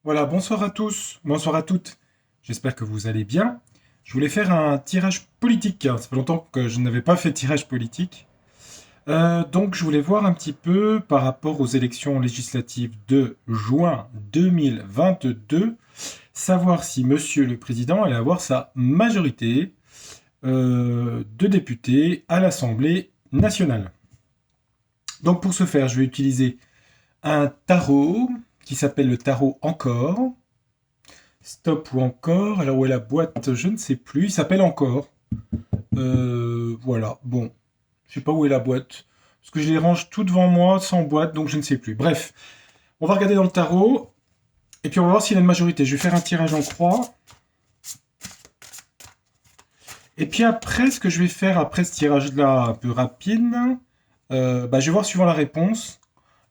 Voilà, bonsoir à tous, bonsoir à toutes. J'espère que vous allez bien. Je voulais faire un tirage politique. Ça fait longtemps que je n'avais pas fait de tirage politique. Donc je voulais voir un petit peu par rapport aux élections législatives de juin 2022, savoir si Monsieur le Président allait avoir sa majorité de députés à l'Assemblée nationale. Donc pour ce faire, je vais utiliser un tarot qui s'appelle le tarot Encore. Stop ou encore. Alors où est la boîte? Je ne sais plus. Il s'appelle encore. Voilà. Bon. Je sais pas où est la boîte. Parce que je les range tout devant moi sans boîte, donc je ne sais plus. Bref. On va regarder dans le tarot. Et puis on va voir s'il a une majorité. Je vais faire un tirage en croix. Et puis après, ce que je vais faire après ce tirage-là un peu rapide, je vais voir suivant la réponse.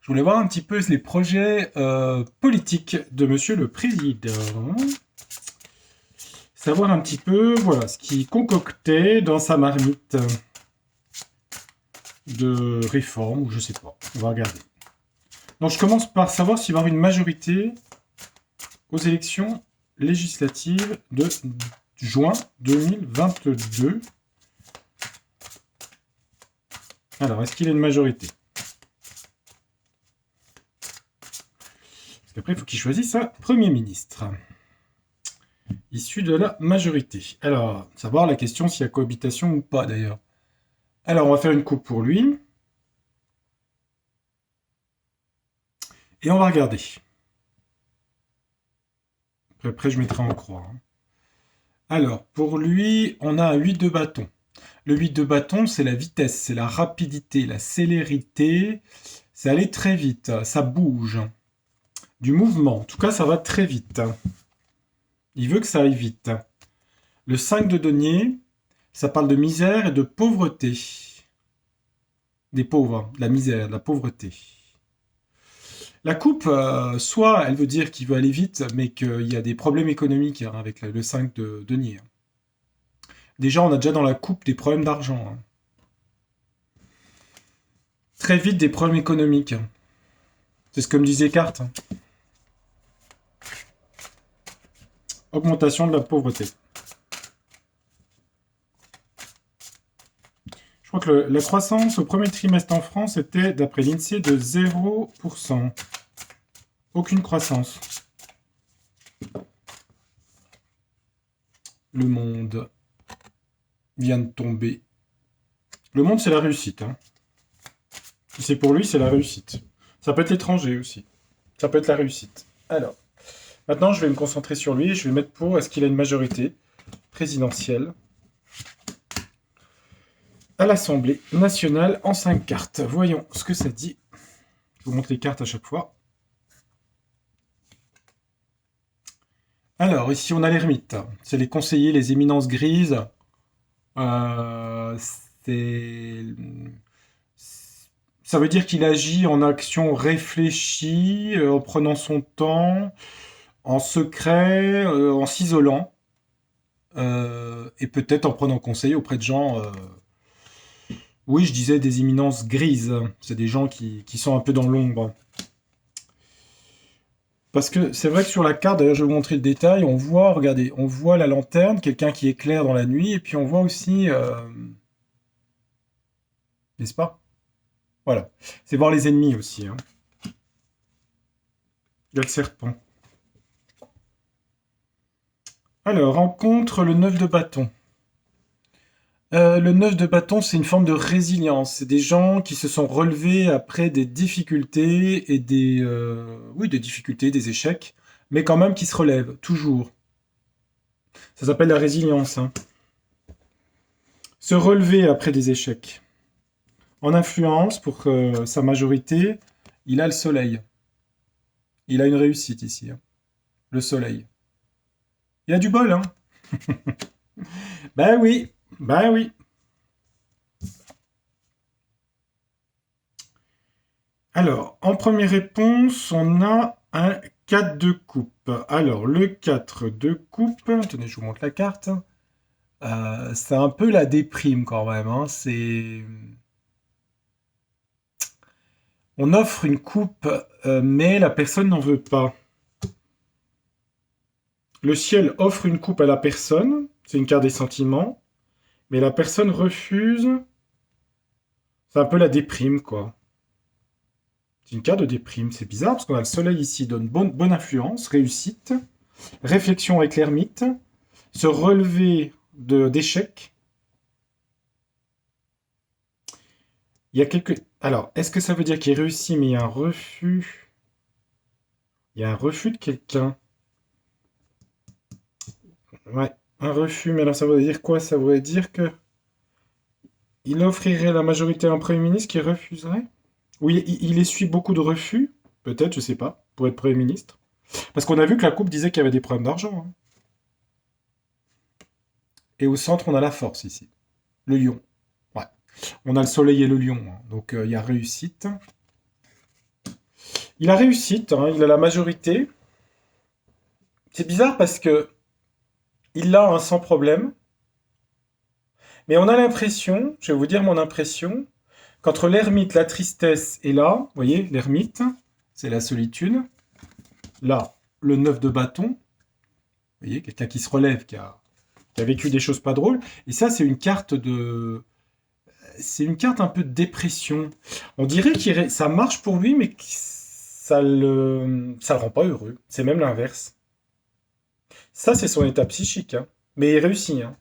Je voulais voir un petit peu les projets politiques de Monsieur le Président. Savoir un petit peu, voilà, ce qu'il concoctait dans sa marmite de réforme, ou je sais pas. On va regarder. Donc je commence par savoir s'il va y avoir une majorité aux élections législatives de juin 2022. Alors, est-ce qu'il a une majorité? Parce qu'après, il faut qu'il choisisse un Premier ministre, issu de la majorité. Alors, savoir la question s'il y a cohabitation ou pas, d'ailleurs. Alors, on va faire une coupe pour lui. Et on va regarder. Après, je mettrai en croix. Alors, pour lui, on a un 8 de bâton. Le 8 de bâton, c'est la vitesse, c'est la rapidité, la célérité. C'est aller très vite, ça bouge. Du mouvement, en tout cas, ça va très vite. Il veut que ça aille vite. Le 5 de denier, ça parle de misère et de pauvreté. Des pauvres, de la misère, de la pauvreté. La coupe, soit elle veut dire qu'il veut aller vite, mais qu'il y a des problèmes économiques avec le 5 de denier. Déjà, on a déjà dans la coupe des problèmes d'argent. Très vite, des problèmes économiques. C'est ce que me disait Carte. Augmentation de la pauvreté. Je crois que la croissance au premier trimestre en France était, d'après l'INSEE, de 0%. Aucune croissance. Le monde vient de tomber. Le monde, c'est la réussite. Si c'est pour lui, c'est la réussite. Ça peut être l'étranger aussi. Ça peut être la réussite. Alors, maintenant, je vais me concentrer sur lui. Je vais mettre pour, est-ce qu'il a une majorité présidentielle à l'Assemblée nationale en 5 cartes. Voyons ce que ça dit. Je vous montre les cartes à chaque fois. Alors, ici, on a l'ermite. C'est les conseillers, les éminences grises. Euh, c'est... Ça veut dire qu'il agit en action réfléchie, en prenant son temps, en secret, en s'isolant, et peut-être en prenant conseil auprès de gens. Oui, je disais des éminences grises. C'est des gens qui sont un peu dans l'ombre. Parce que c'est vrai que sur la carte, d'ailleurs, je vais vous montrer le détail. On voit, regardez, on voit la lanterne, quelqu'un qui éclaire dans la nuit, et puis on voit aussi, n'est-ce pas? Voilà. C'est voir les ennemis aussi. Il y a le serpent. Alors, rencontre le 9 de bâton. Le 9 de bâton, c'est une forme de résilience. C'est des gens qui se sont relevés après des difficultés et des difficultés, des échecs, mais quand même qui se relèvent, toujours. Ça s'appelle la résilience. Se relever après des échecs. En influence, pour sa majorité, il a le soleil. Il a une réussite ici. Le soleil. Il a du bol, hein. Ben oui, ben oui. Alors, en première réponse, on a un 4 de coupe. Alors, le 4 de coupe, tenez, je vous montre la carte. C'est un peu la déprime quand même. On offre une coupe, mais la personne n'en veut pas. Le ciel offre une coupe à la personne, c'est une carte des sentiments, mais la personne refuse. C'est un peu la déprime, quoi. C'est une carte de déprime, c'est bizarre, parce qu'on a le soleil ici, donne bonne influence, réussite, réflexion avec l'ermite, se relever d'échecs. Il y a quelques... Alors, est-ce que ça veut dire qu'il réussit, mais il y a un refus? Il y a un refus de quelqu'un. Ouais, un refus, mais alors ça voudrait dire quoi? Ça voudrait dire que il offrirait la majorité à un Premier ministre qui refuserait? Oui, il essuie beaucoup de refus, peut-être, je sais pas, pour être Premier ministre. Parce qu'on a vu que la coupe disait qu'il y avait des problèmes d'argent, hein. Et au centre, on a la force ici. Le lion. Ouais. On a le soleil et le lion, hein. Donc il y a réussite. Il a réussite, hein, il a la majorité. C'est bizarre parce que il l'a, hein, sans problème. Mais on a l'impression, je vais vous dire mon impression, qu'entre l'ermite, la tristesse et là, vous voyez, l'ermite, c'est la solitude. Là, le 9 de bâton. Vous voyez, quelqu'un qui se relève, qui a vécu des choses pas drôles. Et ça, c'est une carte de... C'est une carte un peu de dépression. On dirait que ça marche pour lui, mais que ça le rend pas heureux. C'est même l'inverse. Ça, c'est son état psychique, hein. Mais il réussit, hein.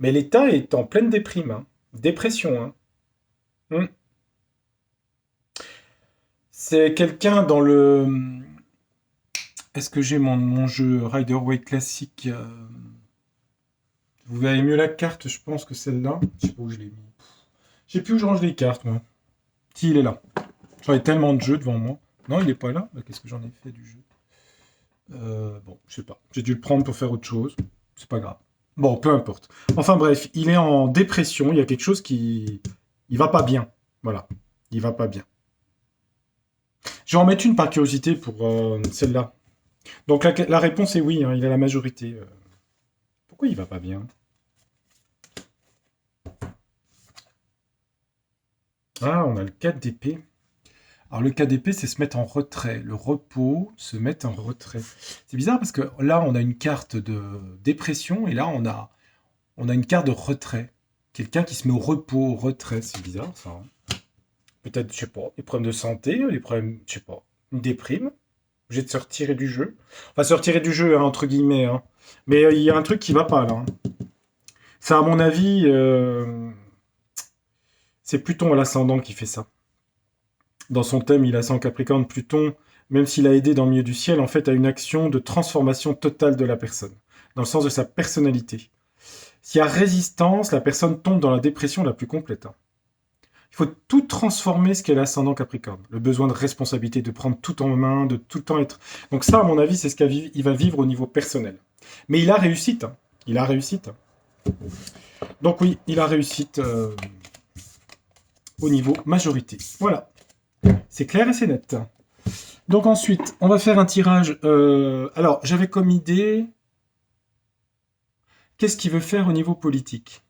Mais l'état est en pleine déprime, hein. Dépression, hein. Hmm. C'est quelqu'un dans le... Est-ce que j'ai mon jeu Rider-Waite classique Vous verrez mieux la carte, je pense que celle-là. Je sais pas où je l'ai mis. Je sais plus où je range les cartes, moi. Si, il est là. J'en ai tellement de jeux devant moi. Non, il est pas là. Bah, qu'est-ce que j'en ai fait du jeu? Bon, je sais pas. J'ai dû le prendre pour faire autre chose. C'est pas grave. Bon, peu importe. Enfin bref, il est en dépression. Il y a quelque chose qui... Il va pas bien. Voilà. Il va pas bien. Je vais en mettre une par curiosité pour celle-là. Donc la réponse est oui, hein, il a la majorité. Pourquoi il va pas bien? Ah, on a le 4 d'épée. Alors le 4 d'épée, c'est se mettre en retrait. Le repos, se mettre en retrait. C'est bizarre parce que là, on a une carte de dépression et là, on a une carte de retrait. Quelqu'un qui se met au repos, au retrait. C'est bizarre, ça, hein. Peut-être, je sais pas, des problèmes de santé, des problèmes, je sais pas, une déprime. Obligé de se retirer du jeu. Enfin, se retirer du jeu, hein, entre guillemets, hein. Mais il y a un truc qui va pas, là, hein. Ça, à mon avis, c'est Pluton à l'ascendant qui fait ça. Dans son thème, il a ça en Capricorne. Pluton, même s'il a aidé dans le milieu du ciel, en fait, a une action de transformation totale de la personne, dans le sens de sa personnalité. S'il y a résistance, la personne tombe dans la dépression la plus complète, hein. Il faut tout transformer ce qu'est l'ascendant Capricorne. Le besoin de responsabilité, de prendre tout en main, de tout le temps être... Donc ça, à mon avis, c'est ce qu'il va vivre au niveau personnel. Mais il a réussite, hein. Il a réussite, hein. Donc oui, il a réussite au niveau majorité. Voilà. C'est clair et c'est net. Donc ensuite, on va faire un tirage. Alors, j'avais comme idée... Qu'est-ce qu'il veut faire au niveau politique?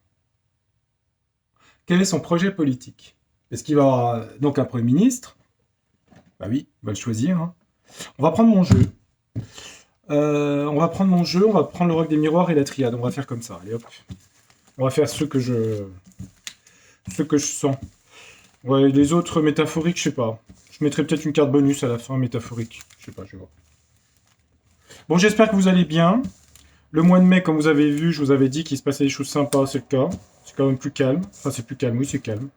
Quel est son projet politique? Est-ce qu'il va avoir donc un Premier ministre? Bah oui, il va le choisir, hein. On va prendre mon jeu. On va prendre le roc des miroirs et la triade. On va faire comme ça. Allez hop. On va faire ce que je sens. Ouais, les autres métaphoriques, je sais pas. Je mettrai peut-être une carte bonus à la fin métaphorique. Je sais pas, je vais voir. Bon, j'espère que vous allez bien. Le mois de mai, comme vous avez vu, je vous avais dit qu'il se passait des choses sympas, c'est le cas. C'est quand même plus calme. Enfin, c'est plus calme, oui, c'est calme.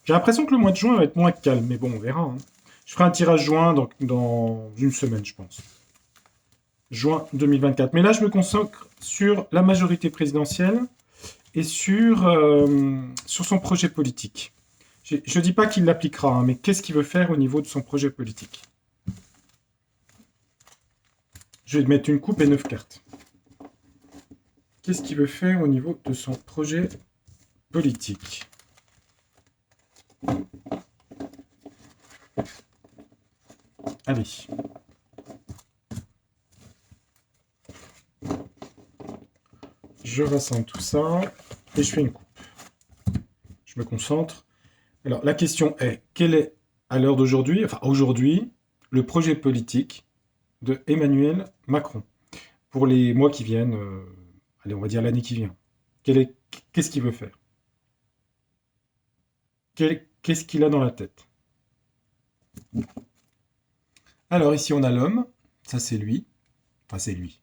J'ai l'impression que le mois de juin va être moins calme, mais bon, on verra, hein. Je ferai un tirage juin dans une semaine, je pense. Juin 2024. Mais là, je me consacre sur la majorité présidentielle et sur son projet politique. Je ne dis pas qu'il l'appliquera, hein, mais qu'est-ce qu'il veut faire au niveau de son projet politique? Je vais mettre une coupe et 9 cartes. Qu'est-ce qu'il veut faire au niveau de son projet politique? Allez. Je rassemble tout ça et je fais une coupe. Je me concentre. Alors, la question est, quel est, à l'heure d'aujourd'hui, enfin aujourd'hui, le projet politique de Emmanuel Macron? pour les mois qui viennent, allez, on va dire l'année qui vient. Qu'est-ce qu'il veut faire? Qu'est-ce qu'il a dans la tête? Alors ici on a l'homme, ça c'est lui, enfin c'est lui,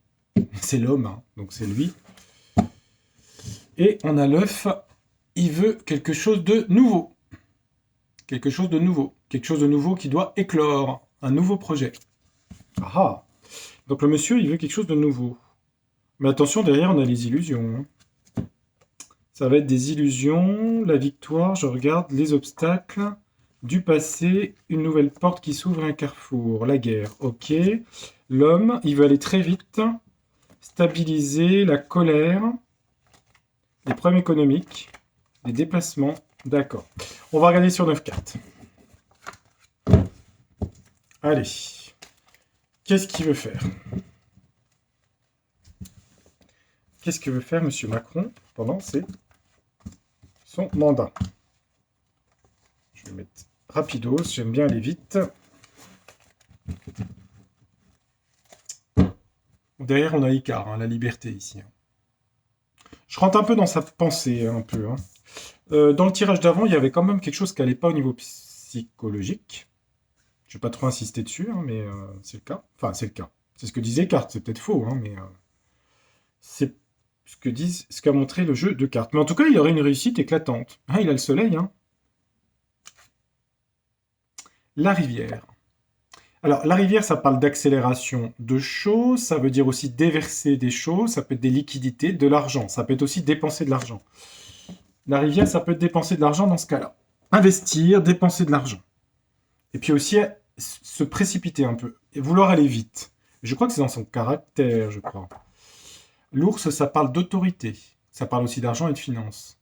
c'est l'homme, hein, donc c'est lui. Et on a l'œuf, il veut quelque chose de nouveau. Quelque chose de nouveau. Quelque chose de nouveau qui doit éclore. Un nouveau projet. Ah ah. Donc le monsieur, il veut quelque chose de nouveau. Mais attention, derrière, on a les illusions. Ça va être des illusions, la victoire, je regarde, les obstacles, du passé, une nouvelle porte qui s'ouvre, un carrefour, la guerre, ok. L'homme, il veut aller très vite, stabiliser, la colère, les problèmes économiques, les déplacements, d'accord. On va regarder sur 9 cartes. Allez, qu'est-ce qu'il veut faire? Qu'est-ce que veut faire M. Macron pendant son mandat? Je vais mettre rapidos, j'aime bien aller vite. Derrière, on a Icare, hein, la liberté ici. Je rentre un peu dans sa pensée, un peu. Hein. Dans le tirage d'avant, il y avait quand même quelque chose qui n'allait pas au niveau psychologique. Je ne vais pas trop insister dessus, hein, mais c'est le cas. Enfin, c'est le cas. C'est ce que disait Carte, c'est peut-être faux, hein, mais c'est ce qu'a montré le jeu de cartes. Mais en tout cas, il aurait une réussite éclatante. Ah, il a le soleil, hein. La rivière. Alors, la rivière, ça parle d'accélération de choses, ça veut dire aussi déverser des choses, ça peut être des liquidités, de l'argent, ça peut être aussi dépenser de l'argent. La rivière, ça peut être dépenser de l'argent dans ce cas-là. Investir, dépenser de l'argent. Et puis aussi, se précipiter un peu, et vouloir aller vite. Je crois que c'est dans son caractère, je crois. L'ours, ça parle d'autorité. Ça parle aussi d'argent et de finances.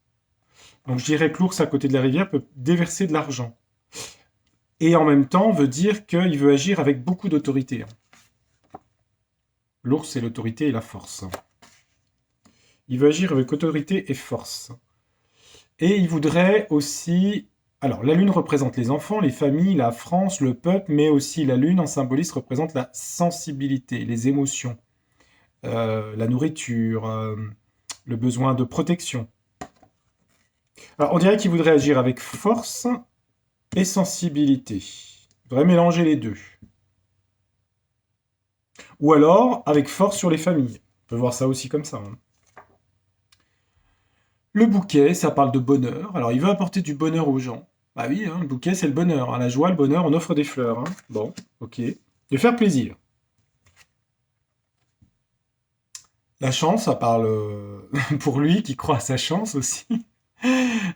Donc je dirais que l'ours à côté de la rivière peut déverser de l'argent. Et en même temps veut dire qu'il veut agir avec beaucoup d'autorité. L'ours, c'est l'autorité et la force. Il veut agir avec autorité et force. Et il voudrait aussi... Alors, la lune représente les enfants, les familles, la France, le peuple, mais aussi la lune en symbolisme représente la sensibilité, les émotions, la nourriture, le besoin de protection. Alors, on dirait qu'il voudrait agir avec force et sensibilité. Il faudrait mélanger les deux. Ou alors, avec force sur les familles. On peut voir ça aussi comme ça. Hein. Le bouquet, ça parle de bonheur. Alors, il veut apporter du bonheur aux gens. Bah oui, hein, le bouquet, c'est le bonheur. Hein. La joie, le bonheur, on offre des fleurs. Hein. Bon, ok. De faire plaisir. La chance, ça parle pour lui qui croit à sa chance aussi.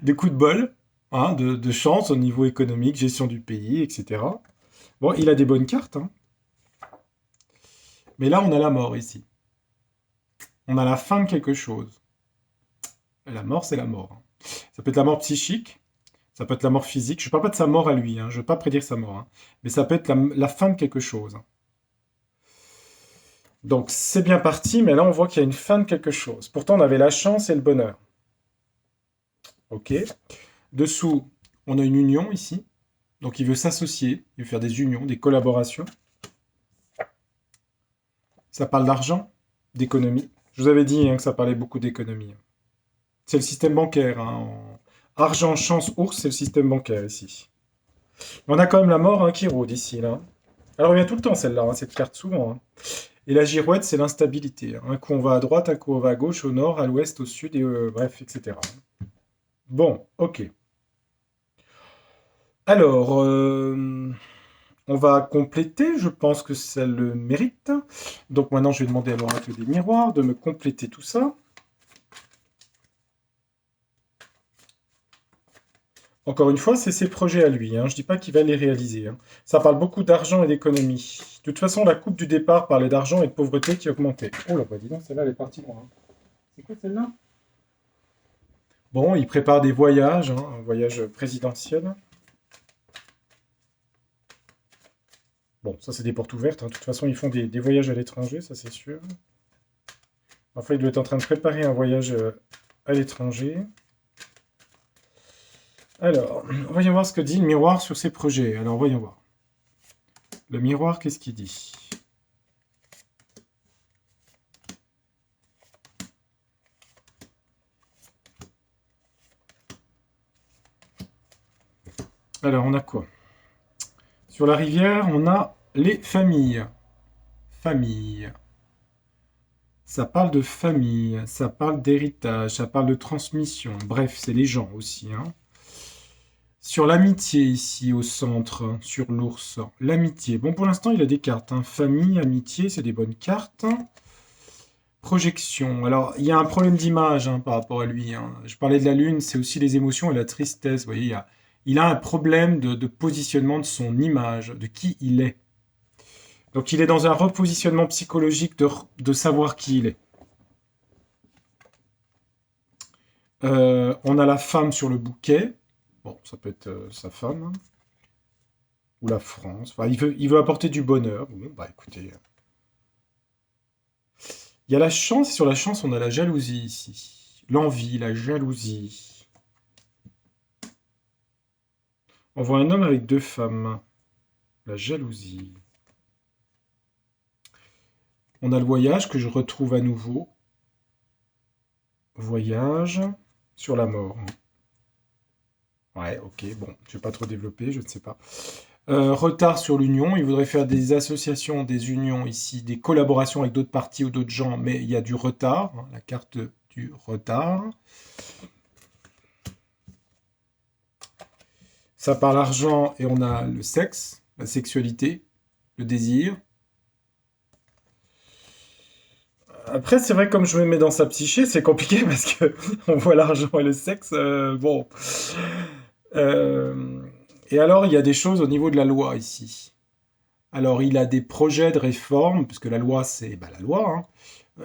Des coups de bol, hein, de chance au niveau économique, gestion du pays, etc. Bon, il a des bonnes cartes. Hein. Mais là, on a la mort ici. On a la fin de quelque chose. La mort, c'est la mort. Hein. Ça peut être la mort psychique, ça peut être la mort physique. Je ne parle pas de sa mort à lui, hein. Je ne veux pas prédire sa mort. Hein. Mais ça peut être la fin de quelque chose. Donc c'est bien parti, mais là on voit qu'il y a une fin de quelque chose. Pourtant on avait la chance et le bonheur. Ok. Dessous, on a une union ici. Donc il veut s'associer, il veut faire des unions, des collaborations. Ça parle d'argent, d'économie. Je vous avais dit hein, que ça parlait beaucoup d'économie. C'est le système bancaire. Hein. Argent, chance, ours, c'est le système bancaire ici. On a quand même la mort hein, qui rôde ici. Là. Elle revient tout le temps celle-là, hein, cette carte souvent. Hein. Et la girouette, c'est l'instabilité. Un coup on va à droite, un coup on va à gauche, au nord, à l'ouest, au sud, et bref, etc. Bon, ok. Alors, on va compléter, je pense que ça le mérite. Donc maintenant, je vais demander à l'oracle des miroirs de me compléter tout ça. Encore une fois, c'est ses projets à lui. Hein. Je ne dis pas qu'il va les réaliser. Hein. Ça parle beaucoup d'argent et d'économie. De toute façon, la coupe du départ parlait d'argent et de pauvreté qui augmentait. Oh là, bah dis donc, celle-là, elle est partie loin. Hein. C'est quoi celle-là? Bon, il prépare des voyages, hein, un voyage présidentiel. Bon, ça c'est des portes ouvertes. Hein. De toute façon, ils font des voyages à l'étranger, ça c'est sûr. Enfin, il doit être en train de préparer un voyage à l'étranger. Alors, voyons voir ce que dit le miroir sur ses projets. Alors, voyons voir. Le miroir, qu'est-ce qu'il dit? Alors, on a quoi? Sur la rivière, on a les familles. Famille. Ça parle de famille, ça parle d'héritage, ça parle de transmission. Bref, c'est les gens aussi, hein. Sur l'amitié ici au centre, sur l'ours. L'amitié. Bon, pour l'instant, il a des cartes, hein. Famille, amitié, c'est des bonnes cartes. Projection. Alors, il y a un problème d'image, hein, par rapport à lui, hein. Je parlais de la lune, c'est aussi les émotions et la tristesse. Vous voyez, il a un problème de positionnement de son image, de qui il est. Donc, il est dans un repositionnement psychologique de savoir qui il est. On a la femme sur le bouquet. Bon, ça peut être sa femme, hein, ou la France. Enfin, il veut apporter du bonheur. Bon, bah écoutez. Il y a la chance, et sur la chance, on a la jalousie ici. L'envie, la jalousie. On voit un homme avec deux femmes. La jalousie. On a le voyage que je retrouve à nouveau. Voyage sur la mort. Ouais, ok, bon, je vais pas trop développer, je ne sais pas. Retard sur l'union, il voudrait faire des associations, des unions ici, des collaborations avec d'autres partis ou d'autres gens, mais il y a du retard, hein, la carte du retard. Ça parle argent et on a le sexe, la sexualité, le désir. Après, c'est vrai, comme je me mets dans sa psyché, c'est compliqué parce que on voit l'argent et le sexe. Bon. Euh, et alors, il y a des choses au niveau de la loi ici. Alors, il a des projets de réforme, parce que la loi, c'est bah, la loi, hein.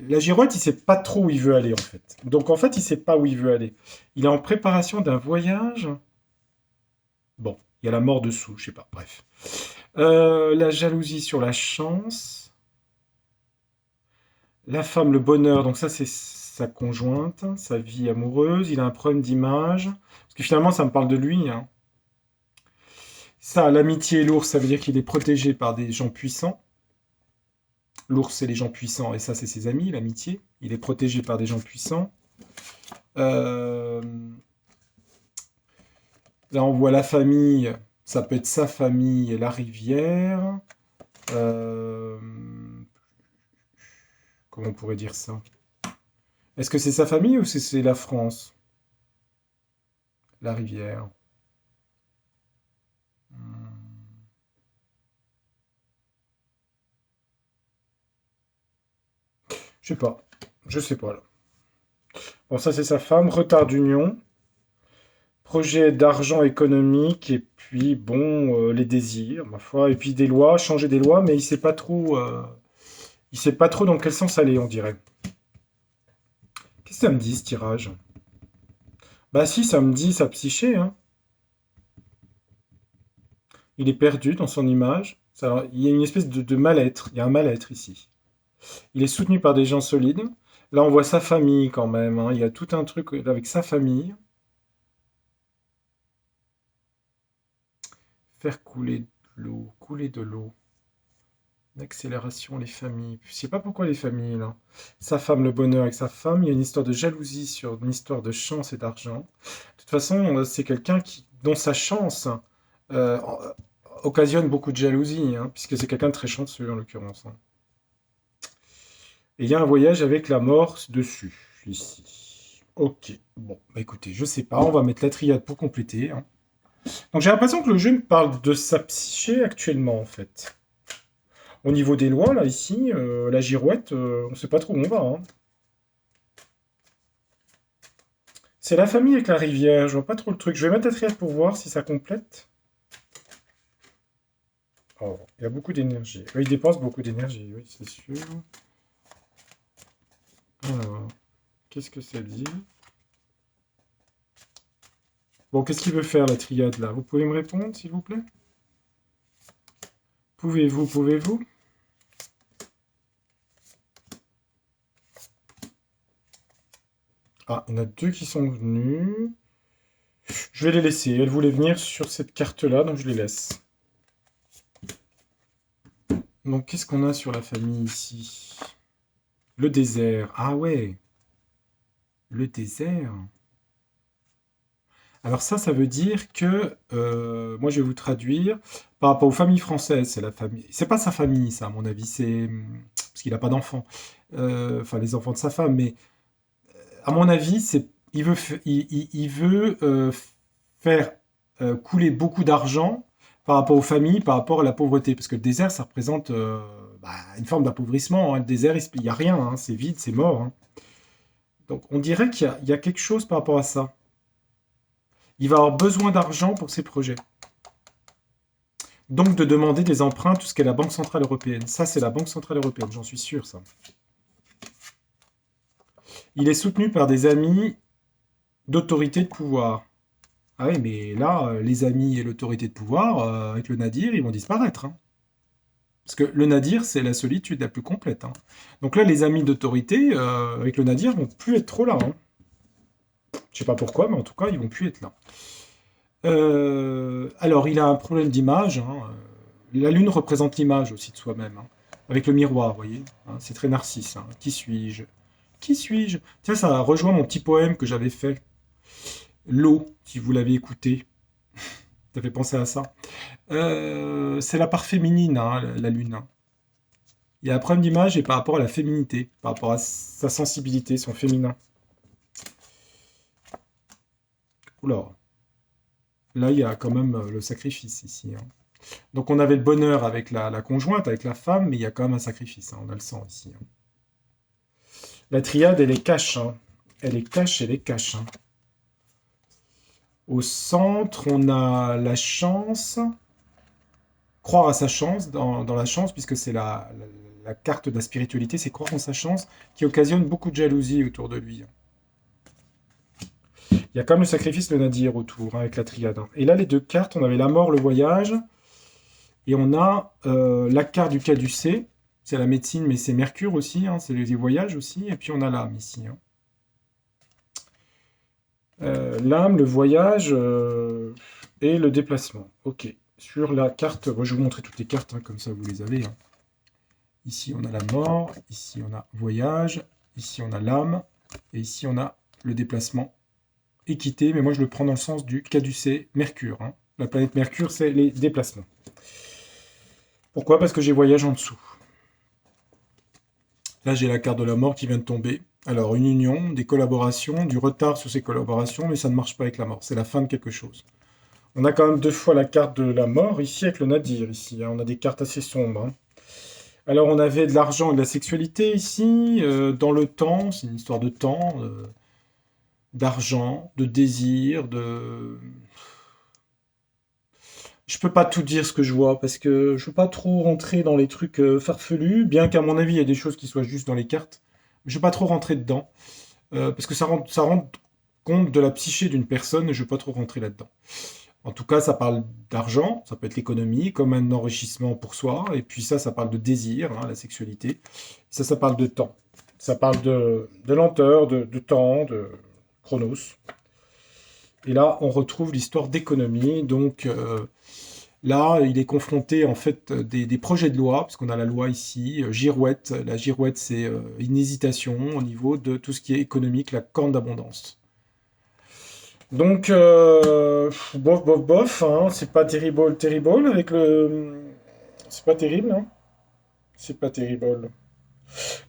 La girouette, il sait pas trop où il veut aller, en fait. Donc, en fait, il sait pas où il veut aller. Il est en préparation d'un voyage. Bon, il y a la mort dessous, je sais pas, bref. La jalousie sur la chance. La femme, le bonheur, donc ça, c'est sa conjointe, sa vie amoureuse. Il a un problème d'image. Parce que finalement, ça me parle de lui, hein. Ça, l'amitié et l'ours, ça veut dire qu'il est protégé par des gens puissants. L'ours, c'est les gens puissants, et ça, c'est ses amis, l'amitié. Il est protégé par des gens puissants. Euh, Là, on voit la famille. Ça peut être sa famille et la rivière. Euh, Comment on pourrait dire ça? Est-ce que c'est sa famille ou c'est la France? La rivière. Hmm. Je sais pas. Je sais pas, là. Bon, ça, c'est sa femme. Retard d'union. Projet d'argent économique. Et puis, bon, les désirs, ma foi. Et puis des lois. Changer des lois, mais il sait pas trop. Il sait pas trop dans quel sens aller, on dirait. Qu'est-ce que ça me dit, ce tirage? Bah si, ça me dit sa psyché, hein. Il est perdu dans son image. Il y a une espèce de mal-être. Il y a un mal-être ici. Il est soutenu par des gens solides. Là, on voit sa famille quand même, hein. Il y a tout un truc avec sa famille. Faire couler de l'eau. Couler de l'eau. L'accélération, les familles. Je sais pas pourquoi les familles, là. Sa femme, le bonheur avec sa femme. Il y a une histoire de jalousie sur une histoire de chance et d'argent. De toute façon, c'est quelqu'un dont sa chance euh, occasionne beaucoup de jalousie, hein, puisque c'est quelqu'un de très chanceux en l'occurrence, hein. Et il y a un voyage avec la mort dessus, ici. Ok, bon, bah écoutez, je sais pas, on va mettre la triade pour compléter, hein. Donc j'ai l'impression que le jeu me parle de sa psyché actuellement, en fait. Au niveau des lois, là, ici, la girouette, on sait pas trop où on va, hein. C'est la famille avec la rivière, je vois pas trop le truc. Je vais mettre la triade pour voir si ça complète. Oh, il y a beaucoup d'énergie. Oui, il dépense beaucoup d'énergie, oui, c'est sûr. Alors, qu'est-ce que ça dit? Bon, qu'est-ce qu'il veut faire, la triade, là? Vous pouvez me répondre, s'il vous plaît? Pouvez-vous, pouvez-vous? Ah, il y en a deux qui sont venus. Je vais les laisser. Elles voulaient venir sur cette carte-là, donc je les laisse. Donc, qu'est-ce qu'on a sur la famille ici? Le désert. Ah ouais, le désert. Alors ça veut dire que, moi je vais vous traduire, par rapport aux familles françaises, c'est la famille, c'est pas sa famille ça à mon avis, c'est, parce qu'il a pas d'enfants, enfin les enfants de sa femme, mais à mon avis, il veut, il veut faire couler beaucoup d'argent par rapport aux familles, par rapport à la pauvreté. Parce que le désert, ça représente une forme d'appauvrissement, hein. Le désert, il n'y a rien, hein. C'est vide, c'est mort, hein. Donc on dirait il y a quelque chose par rapport à ça. Il va avoir besoin d'argent pour ses projets. Donc de demander des emprunts, tout ce qu'est la Banque Centrale Européenne. Ça, c'est la Banque Centrale Européenne, j'en suis sûr, ça. Il est soutenu par des amis d'autorité de pouvoir. Ah oui, mais là, les amis et l'autorité de pouvoir, avec le nadir, ils vont disparaître, hein. Parce que le nadir, c'est la solitude la plus complète, hein. Donc là, les amis d'autorité, avec le nadir, vont plus être trop là, hein. Je sais pas pourquoi, mais en tout cas, ils vont plus être là. Alors, il a un problème d'image, hein. La lune représente l'image aussi de soi-même, hein. Avec le miroir, vous voyez, hein. C'est très narcisse, hein. Qui suis-je? Qui suis-je? Tiens, ça rejoint mon petit poème que j'avais fait. L'eau, si vous l'avez écouté. Ça fait penser à ça. C'est la part féminine, hein, la lune, hein. Il y a un problème d'image et par rapport à la féminité, par rapport à sa sensibilité, son féminin. Oula, là il y a quand même le sacrifice ici, hein. Donc on avait le bonheur avec la conjointe, avec la femme, mais il y a quand même un sacrifice, hein, on a le sang ici, hein. La triade, elle est cache, hein. Elle est cache, elle est cache, hein. Au centre, on a la chance, croire à sa chance, dans la chance, puisque c'est la carte de la spiritualité, c'est croire en sa chance, qui occasionne beaucoup de jalousie autour de lui. Il y a quand même le sacrifice, le nadir autour, hein, avec la triade, hein. Et là, les deux cartes, on avait la mort, le voyage, et on a la carte du caducée, c'est la médecine, mais c'est Mercure aussi, hein, c'est les voyages aussi, et puis on a l'âme ici, hein. L'âme, le voyage et le déplacement. Ok. Sur la carte, moi, je vais vous montrer toutes les cartes, hein, comme ça vous les avez, hein. Ici on a la mort, ici on a voyage, ici on a l'âme, et ici on a le déplacement. Équité, mais moi je le prends dans le sens du caducée Mercure, hein. La planète Mercure, c'est les déplacements. Pourquoi? Parce que j'ai voyage en dessous. Là, j'ai la carte de la mort qui vient de tomber. Alors, une union, des collaborations, du retard sur ces collaborations, mais ça ne marche pas avec la mort. C'est la fin de quelque chose. On a quand même deux fois la carte de la mort, ici avec le nadir, ici, hein. On a des cartes assez sombres, hein. Alors, on avait de l'argent et de la sexualité ici, dans le temps, c'est une histoire de temps, d'argent, de désir, de... Je peux pas tout dire ce que je vois, parce que je veux pas trop rentrer dans les trucs farfelus, bien qu'à mon avis, il y a des choses qui soient juste dans les cartes. Je veux pas trop rentrer dedans, parce que ça rend compte de la psyché d'une personne, et je veux pas trop rentrer là-dedans. En tout cas, ça parle d'argent, ça peut être l'économie, comme un enrichissement pour soi, et puis ça parle de désir, hein, la sexualité. Ça parle de temps. Ça parle de lenteur, de temps, de chronos. Et là, on retrouve l'histoire d'économie. Donc là, il est confronté en fait des projets de loi, parce qu'on a la loi ici, girouette. La girouette, c'est une hésitation au niveau de tout ce qui est économique, la corne d'abondance. Donc, bof, bof, bof, hein, c'est pas terrible, terrible avec le... C'est pas terrible, hein. C'est pas terrible.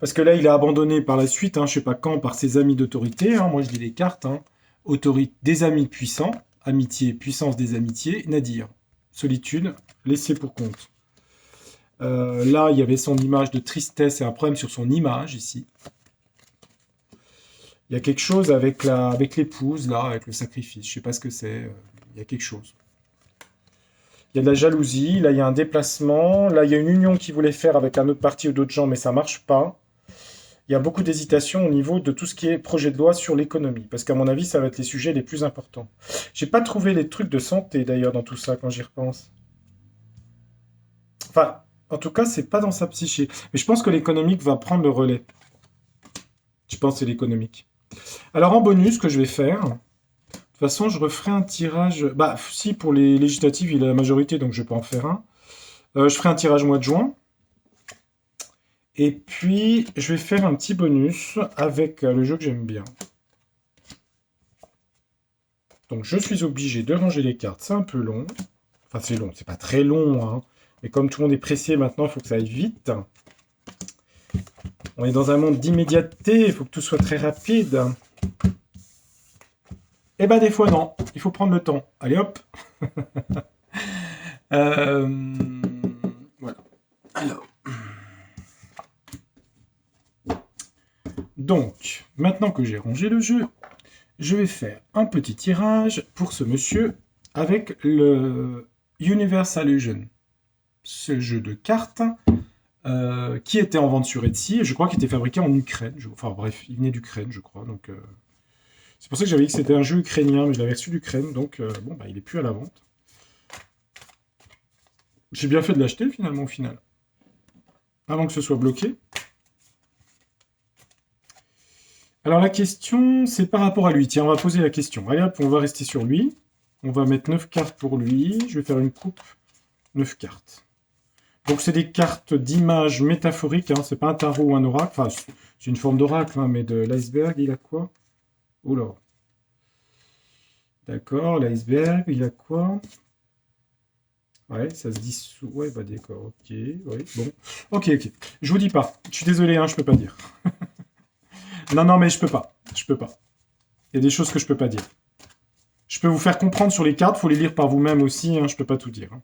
Parce que là, il a abandonné par la suite, hein, je sais pas quand, par ses amis d'autorité, hein. Moi, je lis les cartes, hein. Autorité, des amis puissants, amitié, puissance des amitiés, Nadir. Solitude, laissé pour compte. Là, il y avait son image de tristesse et un problème sur son image, ici. Il y a quelque chose avec avec l'épouse, là, avec le sacrifice. Je sais pas ce que c'est. Il y a quelque chose. Il y a de la jalousie, là, il y a un déplacement. Là, il y a une union qu'il voulait faire avec un autre parti ou d'autres gens, mais ça marche pas. Il y a beaucoup d'hésitation au niveau de tout ce qui est projet de loi sur l'économie, parce qu'à mon avis, ça va être les sujets les plus importants. J'ai pas trouvé les trucs de santé d'ailleurs dans tout ça quand j'y repense. Enfin, en tout cas, c'est pas dans sa psyché. Mais je pense que l'économique va prendre le relais. Je pense que c'est l'économique. Alors en bonus, ce que je vais faire, de toute façon, je referai un tirage. Bah, si pour les législatives, il a la majorité, donc je peux en faire un. Je ferai un tirage au mois de juin. Et puis, je vais faire un petit bonus avec le jeu que j'aime bien. Donc, je suis obligé de ranger les cartes. C'est un peu long. Enfin, c'est long. C'est pas très long, hein. Mais comme tout le monde est pressé maintenant, il faut que ça aille vite. On est dans un monde d'immédiateté. Il faut que tout soit très rapide. Eh ben, des fois, non. Il faut prendre le temps. Allez, hop. Voilà. Alors. Donc, maintenant que j'ai rangé le jeu, je vais faire un petit tirage pour ce monsieur avec le Universal Illusion. Ce jeu de cartes qui était en vente sur Etsy et je crois qu'il était fabriqué en Ukraine. Enfin bref, il venait d'Ukraine, je crois. Donc c'est pour ça que j'avais dit que c'était un jeu ukrainien, mais je l'avais reçu d'Ukraine, donc bon, bah, il est plus à la vente. J'ai bien fait de l'acheter finalement au final. Avant que ce soit bloqué. Alors la question, c'est par rapport à lui. Tiens, on va poser la question. Allez hop, on va rester sur lui. On va mettre 9 cartes pour lui. Je vais faire une coupe 9 cartes. Donc c'est des cartes d'images métaphoriques, hein. C'est pas un tarot ou un oracle. Enfin, c'est une forme d'oracle, hein, mais de l'iceberg, il a quoi? Oula. D'accord, l'iceberg, il a quoi? Ouais, ça se dissout. Ouais, bah d'accord, ok. Ouais, bon. Ok, ok. Je vous dis pas. Je suis désolé, hein, je peux pas dire. Non, non, mais je peux pas. Je peux pas. Il y a des choses que je peux pas dire. Je peux vous faire comprendre sur les cartes, faut les lire par vous-même aussi, hein, je peux pas tout dire. Hein.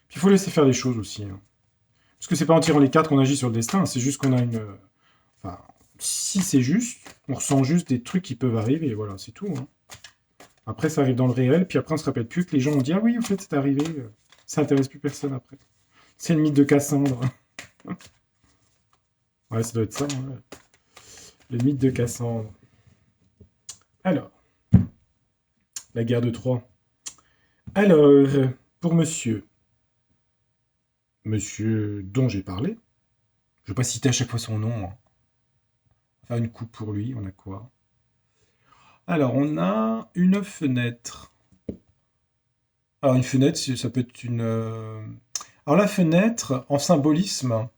Puis il faut laisser faire les choses aussi. Hein. Parce que c'est pas en tirant les cartes qu'on agit sur le destin, c'est juste qu'on a une... Enfin, si c'est juste, on ressent juste des trucs qui peuvent arriver, et voilà, c'est tout. Hein. Après, ça arrive dans le réel, puis après, on se rappelle plus que les gens ont dit « Ah oui, en fait, c'est arrivé. » Ça intéresse plus personne après. C'est le mythe de Cassandre. Ouais, ça doit être ça. Ouais. Le mythe de Cassandre. Alors, la guerre de Troie. Alors, pour monsieur dont j'ai parlé, je ne vais pas citer à chaque fois son nom. Hein. On va faire une coupe pour lui, on a quoi? Alors, on a une fenêtre. Alors, une fenêtre, ça peut être une... Alors, la fenêtre, en symbolisme,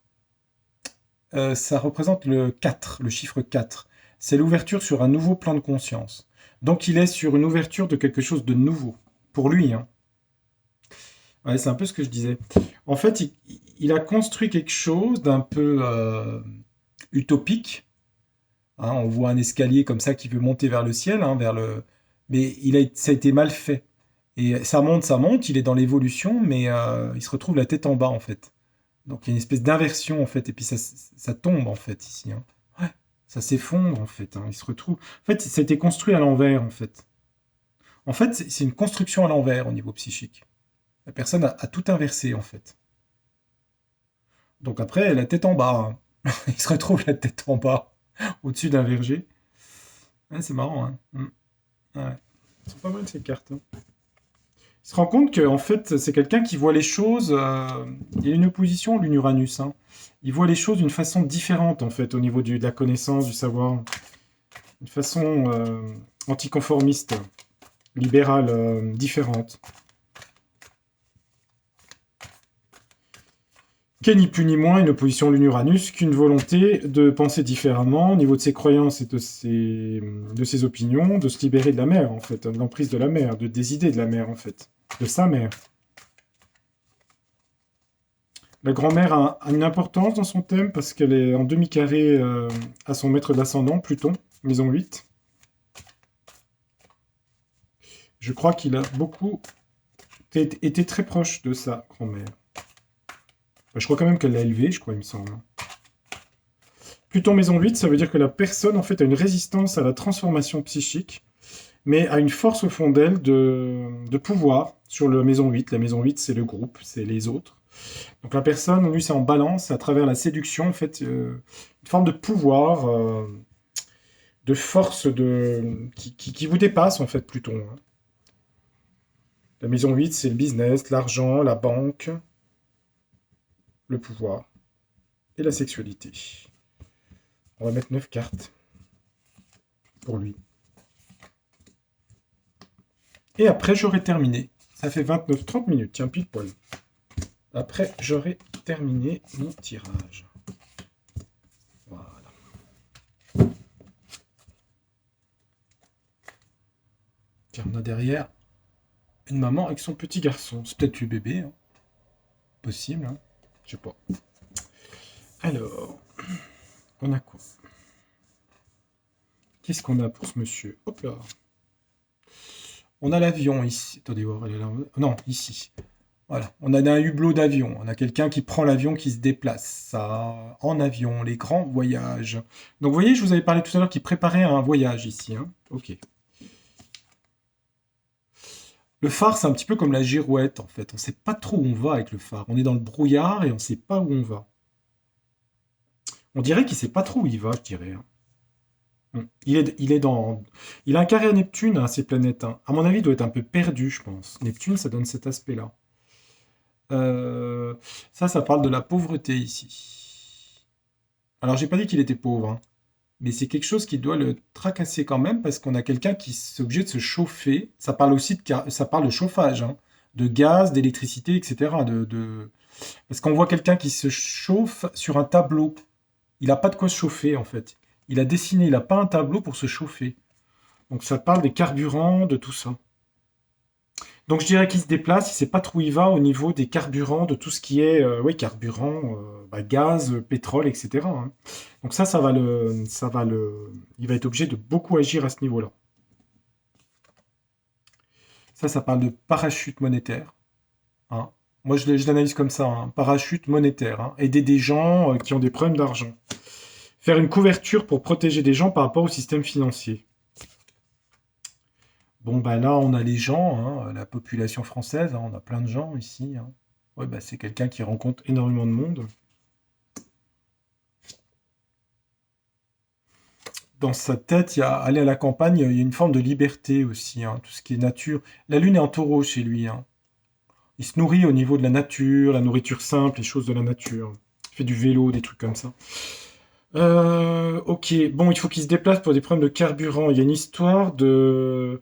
ça représente le 4, le chiffre 4. C'est l'ouverture sur un nouveau plan de conscience. Donc, il est sur une ouverture de quelque chose de nouveau. Pour lui, hein. Ouais, c'est un peu ce que je disais. En fait, il a construit quelque chose d'un peu utopique. Hein, on voit un escalier comme ça qui veut monter vers le ciel, hein, vers le... mais ça a été mal fait. Et ça monte, il est dans l'évolution, mais il se retrouve la tête en bas, en fait. Donc il y a une espèce d'inversion, en fait, et puis ça tombe, en fait, ici. Hein. Ouais, ça s'effondre, en fait. Hein, il se retrouve... En fait, ça a été construit à l'envers, en fait. En fait, c'est une construction à l'envers au niveau psychique. La personne a tout inversé, en fait. Donc après, la tête en bas. Hein. Il se retrouve la tête en bas, au-dessus d'un verger. Ouais, c'est marrant, hein. Ouais. C'est pas mal ces cartes. Hein. Il se rend compte que en fait, c'est quelqu'un qui voit les choses. Il y a une opposition, l'Uranus. Hein. Il voit les choses d'une façon différente, en fait, au niveau de la connaissance, du savoir. Une façon anticonformiste, libérale, différente. Qu'est ni plus ni moins une opposition l'Uranus qu'une volonté de penser différemment au niveau de ses croyances et de ses opinions, de se libérer de la mère, en fait, de l'emprise de la mère, des idées de la mère, en fait, de sa mère. La grand-mère a une importance dans son thème parce qu'elle est en demi-carré à son maître d'ascendant, Pluton, maison 8. Je crois qu'il a beaucoup été très proche de sa grand-mère. Je crois quand même qu'elle l'a élevé, je crois, il me semble. Pluton maison 8, ça veut dire que la personne, en fait, a une résistance à la transformation psychique, mais a une force au fond d'elle de pouvoir sur la maison 8. La maison 8, c'est le groupe, c'est les autres. Donc la personne, lui, c'est en balance, à travers la séduction, en fait, une forme de pouvoir, de force qui vous dépasse, en fait, Pluton. Hein. La maison 8, c'est le business, l'argent, la banque, le pouvoir et la sexualité. On va mettre 9 cartes pour lui. Et après, j'aurai terminé. Ça fait 29-30 minutes, tiens, pile poil. Après, j'aurai terminé mon tirage. Voilà. Tiens, on a derrière une maman avec son petit garçon. C'est peut-être le bébé, hein. Possible, hein. Je sais pas. Alors, on a quoi? Qu'est-ce qu'on a pour ce monsieur? Hop là. On a l'avion ici. Attendez, voir, elle est là. Non, ici. Voilà. On a un hublot d'avion. On a quelqu'un qui prend l'avion, qui se déplace. Ça, en avion, les grands voyages. Donc, vous voyez, je vous avais parlé tout à l'heure qu'il préparait un voyage ici, hein. Ok. Le phare, c'est un petit peu comme la girouette, en fait. On ne sait pas trop où on va avec le phare. On est dans le brouillard et on ne sait pas où on va. On dirait qu'il ne sait pas trop où il va, je dirais, hein. Il est dans. Il a un carré à Neptune, hein, ces planètes, hein. À mon avis, il doit être un peu perdu, je pense. Neptune, ça donne cet aspect-là. Euh, ça parle de la pauvreté ici. Alors, j'ai pas dit qu'il était pauvre, hein, mais c'est quelque chose qui doit le tracasser quand même parce qu'on a quelqu'un qui est obligé de se chauffer. Ça parle aussi ça parle de chauffage, hein, de gaz, d'électricité, etc. Parce qu'on voit quelqu'un qui se chauffe sur un tableau. Il n'a pas de quoi se chauffer en fait. Il a dessiné, il n'a pas un tableau pour se chauffer. Donc ça parle des carburants, de tout ça. Donc je dirais qu'il se déplace, il ne sait pas trop où il va au niveau des carburants, de tout ce qui est oui, carburant, gaz, pétrole, etc., hein. Donc il va être obligé de beaucoup agir à ce niveau-là. Ça parle de parachute monétaire, hein. Moi, je l'analyse comme ça, hein, parachute monétaire, hein. Aider des gens qui ont des problèmes d'argent. Faire une couverture pour protéger des gens par rapport au système financier. Bon, bah là, on a les gens, hein, la population française, hein, on a plein de gens ici, hein. Ouais, bah, c'est quelqu'un qui rencontre énormément de monde. Dans sa tête, il y a aller à la campagne, il y a une forme de liberté aussi, hein, tout ce qui est nature. La lune est en taureau chez lui, hein. Il se nourrit au niveau de la nature, la nourriture simple, les choses de la nature. Il fait du vélo, des trucs comme ça. Ok, bon, il faut qu'il se déplace pour des problèmes de carburant. Il y a une histoire de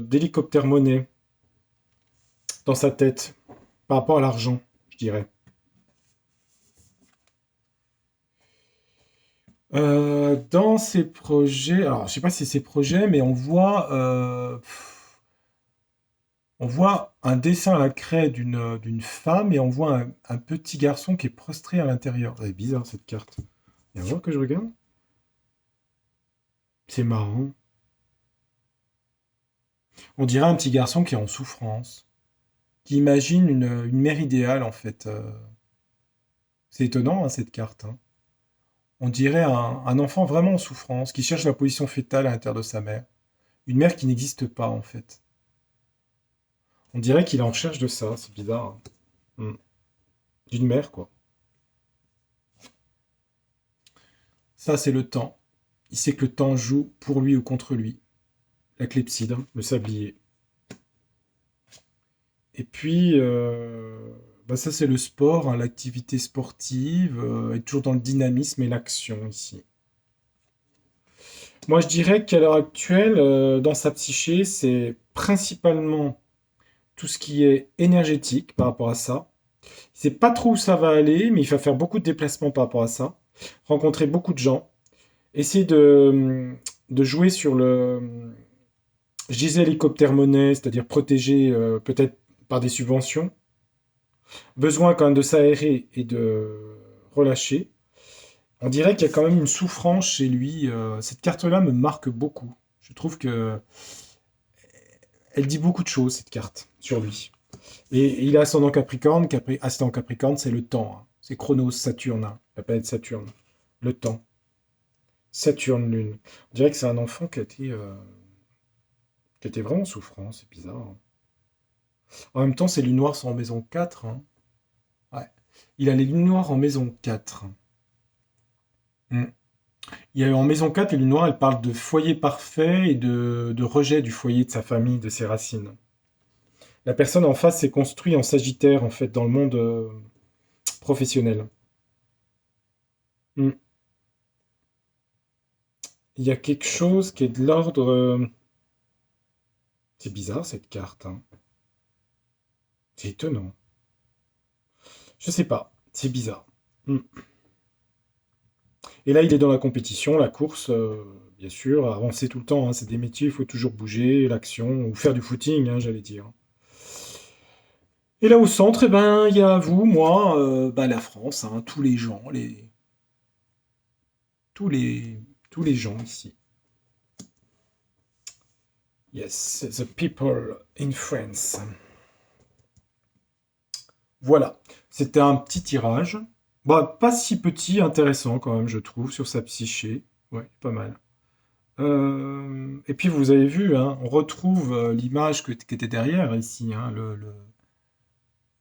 d'hélicoptère monnaie dans sa tête par rapport à l'argent, je dirais. Dans ses projets, alors je sais pas si c'est ses projets, mais on voit un dessin à la craie d'une femme et on voit un petit garçon qui est prostré à l'intérieur. C'est bizarre cette carte. Il y a voir que je regarde. C'est marrant. On dirait un petit garçon qui est en souffrance, qui imagine une mère idéale en fait. C'est étonnant hein, cette carte, hein. On dirait un enfant vraiment en souffrance, qui cherche la position fétale à l'intérieur de sa mère. Une mère qui n'existe pas en fait. On dirait qu'il est en recherche de ça, c'est bizarre, hein. D'une mère quoi. Ça c'est le temps. Il sait que le temps joue pour lui ou contre lui. La clepsydre, le sablier. Et puis, bah ça c'est le sport, hein, l'activité sportive, est toujours dans le dynamisme et l'action ici. Moi je dirais qu'à l'heure actuelle, dans sa psyché, c'est principalement tout ce qui est énergétique par rapport à ça. Il sait pas trop où ça va aller, mais il va faire beaucoup de déplacements par rapport à ça. Rencontrer beaucoup de gens. Essayer de jouer sur je disais hélicoptère monnaie, c'est-à-dire protégé peut-être par des subventions. Besoin quand même de s'aérer et de relâcher. On dirait qu'il y a quand même une souffrance chez lui. Cette carte-là me marque beaucoup. Je trouve que elle dit beaucoup de choses, cette carte, sur lui. Et il a ascendant Capricorne. Ascendant Capricorne, c'est le temps, hein. C'est Chronos, Saturne, hein, la planète Saturne. Le temps. Saturne, Lune. On dirait que c'est un enfant qui était vraiment en souffrance. C'est bizarre, hein. En même temps, ses lunes noires sont en maison 4, hein. Ouais. Il a les lunes noires en maison 4. Hmm. Il y a eu en maison 4, les lunes noires, elles parlent de foyer parfait et de rejet du foyer, de sa famille, de ses racines. La personne en face s'est construite en Sagittaire, en fait, dans le monde professionnel. Hmm. Il y a quelque chose qui est de l'ordre. C'est bizarre cette carte, hein. C'est étonnant. Je sais pas. C'est bizarre. Hmm. Et là, il est dans la compétition, la course. bien sûr, avancer tout le temps, hein, c'est des métiers, il faut toujours bouger, l'action, ou faire du footing, hein, j'allais dire. Et là au centre, eh ben, il y a vous, moi, bah, la France, hein, tous les gens, tous les, tous les gens ici. Yes, the people in France. Voilà, c'était un petit tirage. Bah, pas si petit, intéressant quand même, je trouve, sur sa psyché. Ouais, pas mal. Et puis vous avez vu, hein, on retrouve l'image qui était derrière ici, hein,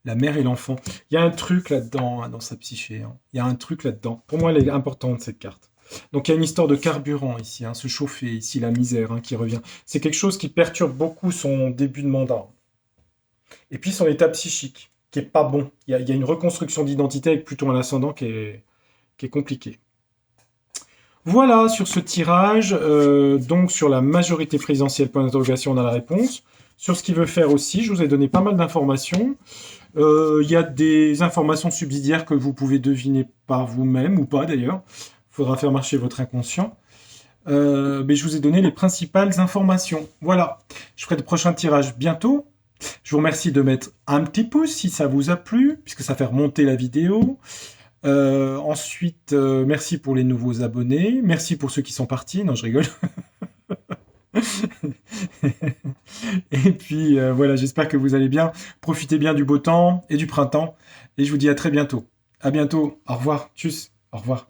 la mère et l'enfant. Il y a un truc là-dedans, hein, dans sa psyché, hein. Il y a un truc là-dedans. Pour moi, elle est importante, cette carte. Donc il y a une histoire de carburant ici, hein, se chauffer, ici la misère, hein, qui revient. C'est quelque chose qui perturbe beaucoup son début de mandat. Et puis son état psychique, qui est pas bon. Il y a une reconstruction d'identité avec Pluton à l'ascendant qui est compliquée. Voilà sur ce tirage, donc sur la majorité présidentielle, point d'interrogation, on a la réponse. Sur ce qu'il veut faire aussi, je vous ai donné pas mal d'informations. Il y a des informations subsidiaires que vous pouvez deviner par vous-même, ou pas d'ailleurs. Il faudra faire marcher votre inconscient. Mais je vous ai donné les principales informations. Voilà, je ferai de prochains tirages bientôt. Je vous remercie de mettre un petit pouce si ça vous a plu, puisque ça fait remonter la vidéo. Ensuite, merci pour les nouveaux abonnés. Merci pour ceux qui sont partis. Non, je rigole. Et puis voilà, j'espère que vous allez bien. Profitez bien du beau temps et du printemps. Et je vous dis à très bientôt. À bientôt. Au revoir. Tchuss. Au revoir.